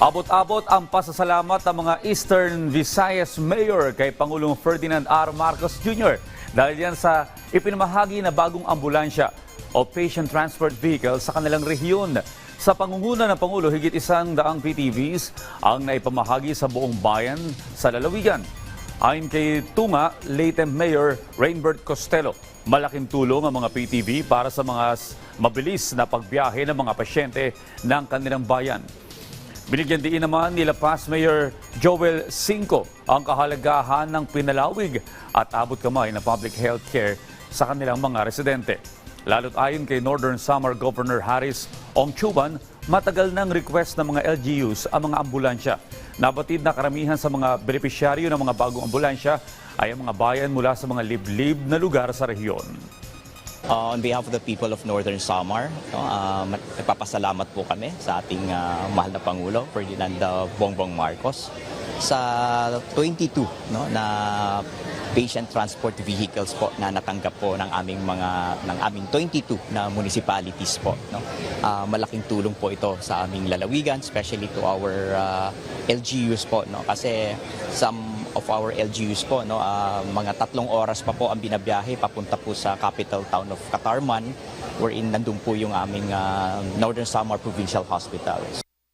Abot-abot ang pasasalamat ng mga Eastern Visayas Mayor kay Pangulong Ferdinand R. Marcos Jr. dahil yan sa ipinamahagi na bagong ambulansya o patient transport vehicle sa kanilang rehiyon. Sa pangunguna ng Pangulo, higit 100 PTVs ang naipamahagi sa buong bayan sa lalawigan. Ayon kay Tunga, Leyte Mayor Rainbert Costello, malaking tulong ang mga PTV para sa mga mabilis na pagbiyahe ng mga pasyente ng kanilang bayan. Binigyan din naman nila Past Mayor Joel Cinco ang kahalagahan ng pinalawig at abot kamay na public health care sa kanilang mga residente. Lalo't ayon kay Northern Samar Governor Harris Ongchuban, matagal ng request ng mga LGUs ang mga ambulansya. Nabatid na karamihan sa mga benepisyaryo ng mga bagong ambulansya ay ang mga bayan mula sa mga liblib na lugar sa rehiyon. On behalf of the people of Northern Samar, nagpapasalamat po kami sa ating mahal na Pangulo, Ferdinand Bongbong Marcos, sa 22 na patient transport vehicles po na natanggap po ng aming 22 na municipalities po. Malaking tulong po ito sa aming lalawigan, especially to our LGUs po, kasi some of our LGUs po, mga 3 oras pa po ang binabiyahe papunta po sa capital town of Catarman, wherein nandun po yung aming Northern Samar Provincial Hospital.